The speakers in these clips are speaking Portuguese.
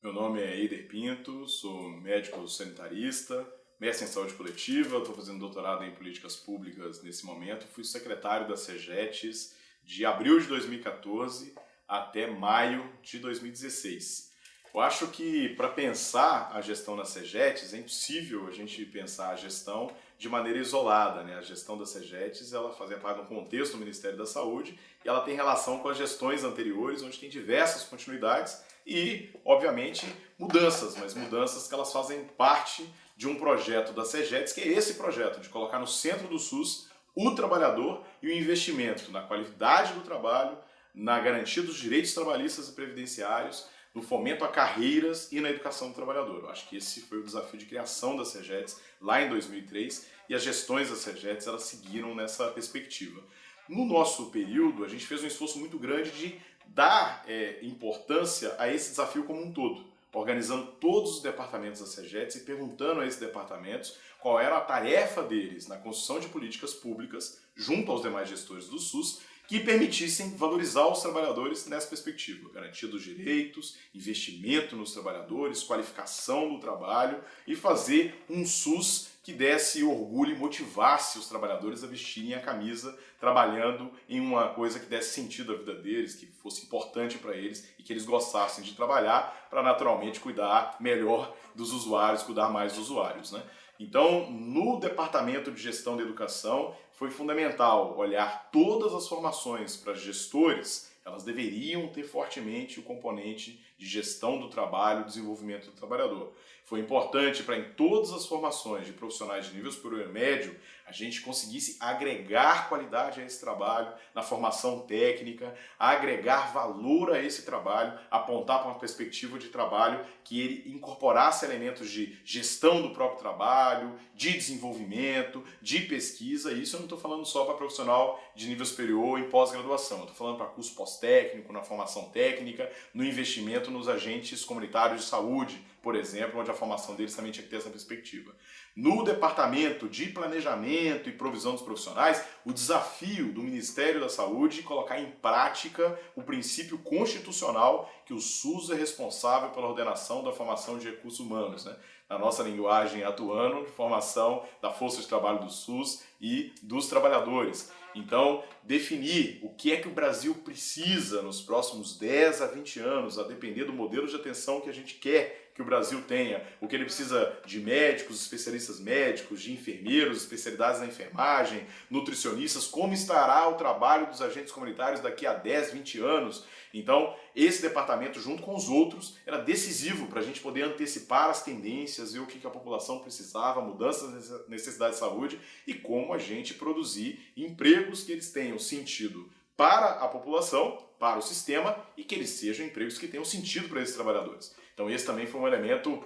Meu nome é Eider Pinto, sou médico sanitarista, mestre em saúde coletiva, estou fazendo doutorado em políticas públicas nesse momento. Fui secretário da CEGETS de abril de 2014 até maio de 2016. Eu acho que para pensar a gestão na CEGETS é impossível a gente pensar a gestão de maneira isolada, né? A gestão da CEGETS ela fazia parte de um contexto do Ministério da Saúde e ela tem relação com as gestões anteriores, onde tem diversas continuidades e, obviamente, mudanças, mas mudanças que elas fazem parte de um projeto da CEGETS, que é esse projeto de colocar no centro do SUS o trabalhador e o investimento na qualidade do trabalho, na garantia dos direitos trabalhistas e previdenciários, no fomento a carreiras e na educação do trabalhador. Eu acho que esse foi o desafio de criação da CEGETS lá em 2003 e as gestões da CEGETS elas seguiram nessa perspectiva. No nosso período, a gente fez um esforço muito grande de dar importância a esse desafio como um todo, organizando todos os departamentos da CEGETS e perguntando a esses departamentos qual era a tarefa deles na construção de políticas públicas junto aos demais gestores do SUS que permitissem valorizar os trabalhadores nessa perspectiva, garantia dos direitos, investimento nos trabalhadores, qualificação do trabalho e fazer um SUS que desse orgulho e motivasse os trabalhadores a vestirem a camisa trabalhando em uma coisa que desse sentido à vida deles, que fosse importante para eles e que eles gostassem de trabalhar para naturalmente cuidar melhor dos usuários, cuidar mais dos usuários, né? Então, no Departamento de Gestão da Educação, foi fundamental olhar todas as formações para gestores, elas deveriam ter fortemente o componente de gestão do trabalho, desenvolvimento do trabalhador. Foi importante para em todas as formações de profissionais de nível superior e médio, a gente conseguisse agregar qualidade a esse trabalho, na formação técnica, agregar valor a esse trabalho, apontar para uma perspectiva de trabalho que ele incorporasse elementos de gestão do próprio trabalho, de desenvolvimento, de pesquisa. E isso eu não estou falando só para profissional de nível superior em pós-graduação, eu estou falando para curso pós-técnico, na formação técnica, no investimento nos agentes comunitários de saúde, por exemplo, onde a formação deles também tinha que ter essa perspectiva. No Departamento de Planejamento e Provisão dos Profissionais, o desafio do Ministério da Saúde é colocar em prática o princípio constitucional que o SUS é responsável pela ordenação da formação de recursos humanos, né? Na nossa linguagem atuando, formação da força de trabalho do SUS e dos trabalhadores. Então, definir o que é que o Brasil precisa nos próximos 10 a 20 anos, a depender do modelo de atenção que a gente quer que o Brasil tenha, o que ele precisa de médicos, especialistas médicos, de enfermeiros, especialidades na enfermagem, nutricionistas, como estará o trabalho dos agentes comunitários daqui a 10, 20 anos. Então, esse departamento, junto com os outros, era decisivo para a gente poder antecipar as tendências, ver o que a população precisava, mudanças nas necessidades de saúde e como a gente produzir empregos que eles tenham sentido para a população, para o sistema e que eles sejam empregos que tenham sentido para esses trabalhadores. Então esse também foi um elemento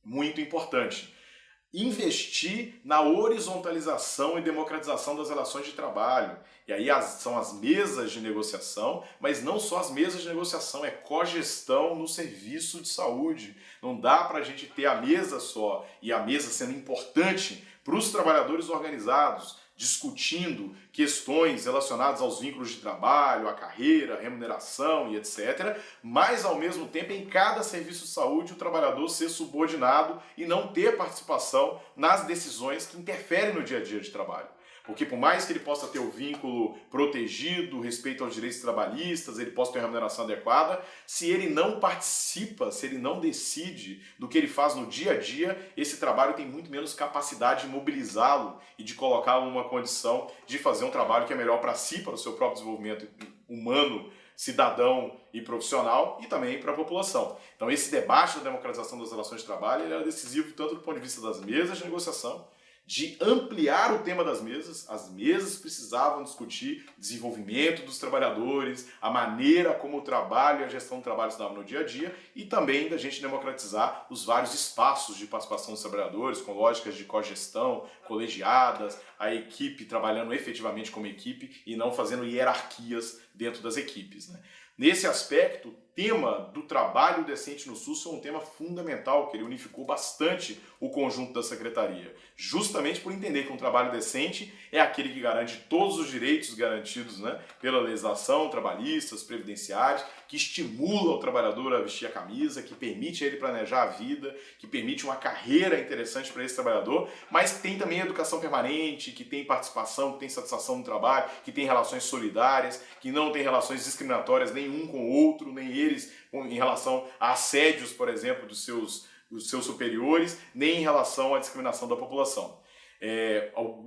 muito importante. Investir na horizontalização e democratização das relações de trabalho. E aí são as mesas de negociação, mas não só as mesas de negociação, é cogestão no serviço de saúde. Não dá para a gente ter a mesa só, e a mesa sendo importante para os trabalhadores organizados, discutindo questões relacionadas aos vínculos de trabalho, à carreira, remuneração e etc. Mas, ao mesmo tempo, em cada serviço de saúde, o trabalhador ser subordinado e não ter participação nas decisões que interferem no dia a dia de trabalho. Porque por mais que ele possa ter o vínculo protegido, respeito aos direitos trabalhistas, ele possa ter uma remuneração adequada, se ele não participa, se ele não decide do que ele faz no dia a dia, esse trabalho tem muito menos capacidade de mobilizá-lo e de colocá-lo numa condição de fazer um trabalho que é melhor para si, para o seu próprio desenvolvimento humano, cidadão e profissional e também para a população. Então esse debate da democratização das relações de trabalho ele era decisivo tanto do ponto de vista das mesas de negociação, de ampliar o tema das mesas. As mesas precisavam discutir desenvolvimento dos trabalhadores, a maneira como o trabalho e a gestão do trabalho se davam no dia a dia e também da gente democratizar os vários espaços de participação dos trabalhadores com lógicas de cogestão, colegiadas, a equipe trabalhando efetivamente como equipe e não fazendo hierarquias dentro das equipes, né? Nesse aspecto, tema do trabalho decente no SUS foi um tema fundamental, que ele unificou bastante o conjunto da secretaria, justamente por entender que um trabalho decente é aquele que garante todos os direitos garantidos, né, pela legislação trabalhistas, previdenciários, que estimula o trabalhador a vestir a camisa, que permite ele planejar a vida, que permite uma carreira interessante para esse trabalhador, mas que tem também educação permanente, que tem participação, que tem satisfação no trabalho, que tem relações solidárias, que não tem relações discriminatórias nem um com o outro, nem eles em relação a assédios, por exemplo, dos seus superiores, nem em relação à discriminação da população.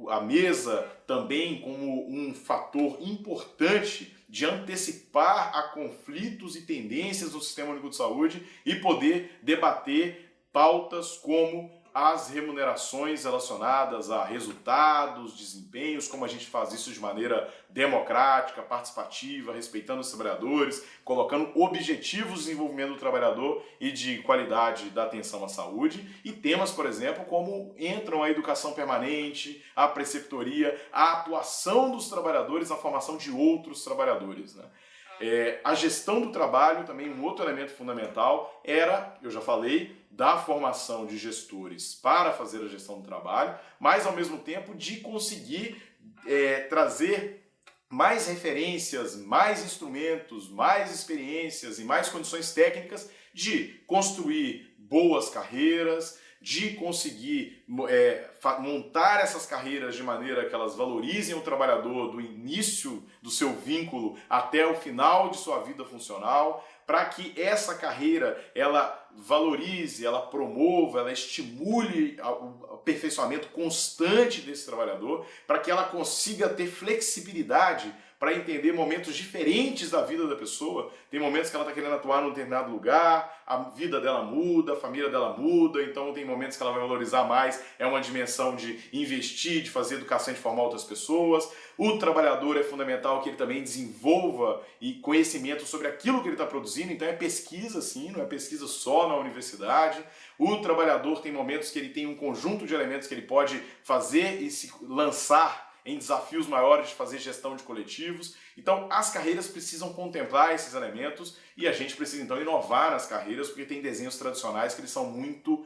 A mesa também como um fator importante de antecipar a conflitos e tendências do Sistema Único de Saúde e poder debater pautas como as remunerações relacionadas a resultados, desempenhos, como a gente faz isso de maneira democrática, participativa, respeitando os trabalhadores, colocando objetivos de desenvolvimento do trabalhador e de qualidade da atenção à saúde, e temas, por exemplo, como entram a educação permanente, a preceptoria, a atuação dos trabalhadores na formação de outros trabalhadores, né? A gestão do trabalho, também um outro elemento fundamental, era, eu já falei, da formação de gestores para fazer a gestão do trabalho, mas ao mesmo tempo de conseguir trazer mais referências, mais instrumentos, mais experiências e mais condições técnicas de construir boas carreiras, de conseguir montar essas carreiras de maneira que elas valorizem o trabalhador do início do seu vínculo até o final de sua vida funcional, para que essa carreira ela valorize, ela promova, ela estimule o aperfeiçoamento constante desse trabalhador, para que ela consiga ter flexibilidade para entender momentos diferentes da vida da pessoa. Tem momentos que ela está querendo atuar num determinado lugar, a vida dela muda, a família dela muda, então tem momentos que ela vai valorizar mais, é uma dimensão de investir, de fazer educação e de formar outras pessoas. O trabalhador é fundamental que ele também desenvolva conhecimento sobre aquilo que ele está produzindo, então é pesquisa sim, não é pesquisa só na universidade. O trabalhador tem momentos que ele tem um conjunto de elementos que ele pode fazer e se lançar em desafios maiores de fazer gestão de coletivos. Então as carreiras precisam contemplar esses elementos e a gente precisa então inovar nas carreiras, porque tem desenhos tradicionais que eles são muito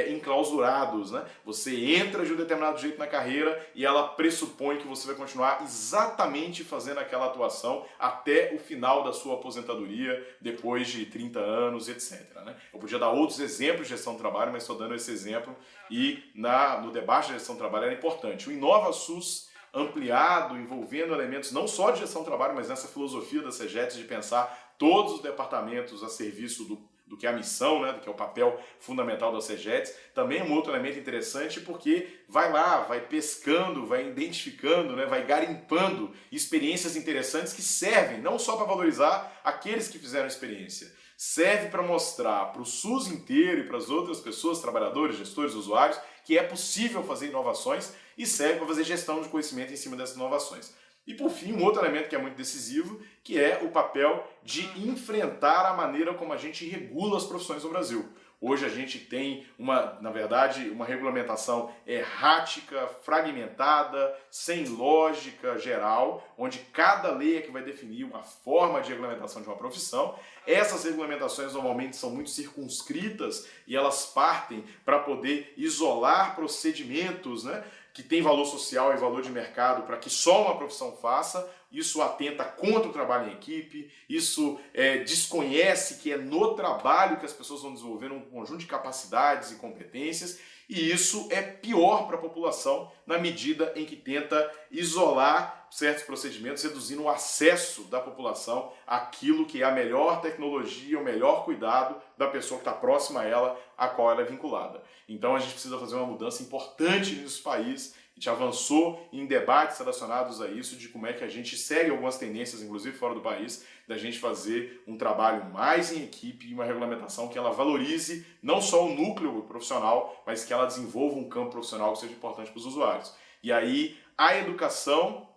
enclausurados, né? Você entra de um determinado jeito na carreira e ela pressupõe que você vai continuar exatamente fazendo aquela atuação até o final da sua aposentadoria, depois de 30 anos, etc. Né? Eu podia dar outros exemplos de gestão do trabalho, mas estou dando esse exemplo e no debate de gestão do trabalho era importante. O InovaSUS ampliado, envolvendo elementos não só de gestão do trabalho, mas nessa filosofia da CEGETS de pensar todos os departamentos a serviço do que é a missão, né, do que é o papel fundamental da CEGETS, também é um outro elemento interessante porque vai lá, vai pescando, vai identificando, né, vai garimpando experiências interessantes que servem não só para valorizar aqueles que fizeram a experiência, serve para mostrar para o SUS inteiro e para as outras pessoas, trabalhadores, gestores, usuários, que é possível fazer inovações e serve para fazer gestão de conhecimento em cima dessas inovações. E por fim, um outro elemento que é muito decisivo, que é o papel de enfrentar a maneira como a gente regula as profissões no Brasil. Hoje a gente tem, na verdade, uma regulamentação errática, fragmentada, sem lógica geral, onde cada lei é que vai definir uma forma de regulamentação de uma profissão. Essas regulamentações normalmente são muito circunscritas e elas partem para poder isolar procedimentos, né, que tem valor social e valor de mercado para que só uma profissão faça. Isso atenta contra o trabalho em equipe, isso desconhece que é no trabalho que as pessoas vão desenvolvendo um conjunto de capacidades e competências, e isso é pior para a população na medida em que tenta isolar certos procedimentos, reduzindo o acesso da população àquilo que é a melhor tecnologia, o melhor cuidado da pessoa que está próxima a ela, a qual ela é vinculada. Então a gente precisa fazer uma mudança importante nesse país. A gente avançou em debates relacionados a isso, de como é que a gente segue algumas tendências, inclusive fora do país, da gente fazer um trabalho mais em equipe e uma regulamentação que ela valorize não só o núcleo profissional, mas que ela desenvolva um campo profissional que seja importante para os usuários. E aí a educação,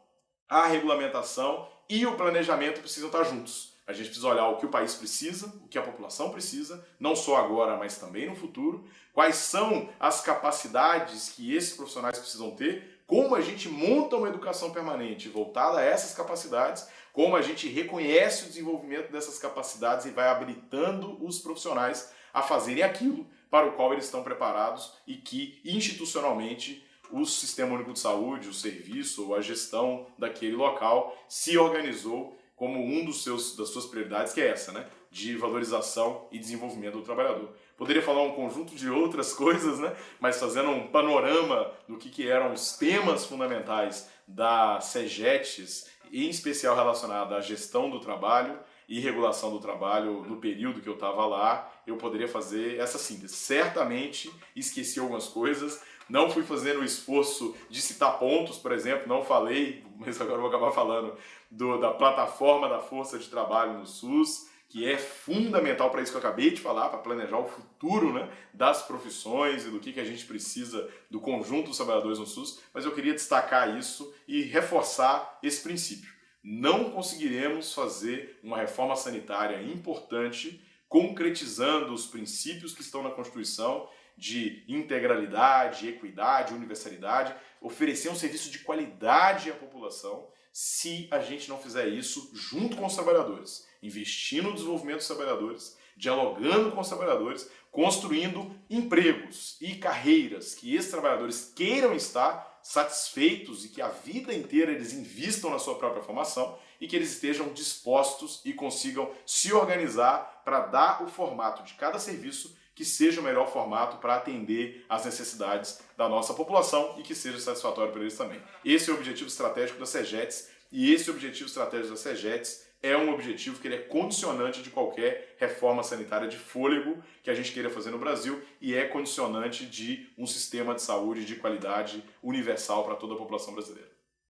a regulamentação e o planejamento precisam estar juntos. A gente precisa olhar o que o país precisa, o que a população precisa, não só agora, mas também no futuro. Quais são as capacidades que esses profissionais precisam ter, como a gente monta uma educação permanente voltada a essas capacidades, como a gente reconhece o desenvolvimento dessas capacidades e vai habilitando os profissionais a fazerem aquilo para o qual eles estão preparados e que institucionalmente o Sistema Único de Saúde, o serviço ou a gestão daquele local se organizou como das suas prioridades, que é essa, né? De valorização e desenvolvimento do trabalhador. Poderia falar um conjunto de outras coisas, né? Mas fazendo um panorama do que eram os temas fundamentais da SEGETS, em especial relacionado à gestão do trabalho e regulação do trabalho no período que eu estava lá, eu poderia fazer essa síntese. Certamente esqueci algumas coisas, não fui fazendo o esforço de citar pontos, por exemplo, não falei, mas agora vou acabar falando da plataforma da força de trabalho no SUS, que é fundamental para isso que eu acabei de falar, para planejar o futuro, né, das profissões e do que a gente precisa do conjunto dos trabalhadores no SUS, mas eu queria destacar isso e reforçar esse princípio. Não conseguiremos fazer uma reforma sanitária importante concretizando os princípios que estão na Constituição de integralidade, equidade, universalidade, oferecer um serviço de qualidade à população se a gente não fizer isso junto com os trabalhadores, investindo no desenvolvimento dos trabalhadores, dialogando com os trabalhadores, construindo empregos e carreiras que esses trabalhadores queiram estar satisfeitos e que a vida inteira eles invistam na sua própria formação e que eles estejam dispostos e consigam se organizar para dar o formato de cada serviço que seja o melhor formato para atender às necessidades da nossa população e que seja satisfatório para eles também. Esse é o objetivo estratégico da SEGETS e esse objetivo estratégico da SEGETS é um objetivo que ele é condicionante de qualquer reforma sanitária de fôlego que a gente queira fazer no Brasil e é condicionante de um sistema de saúde de qualidade universal para toda a população brasileira.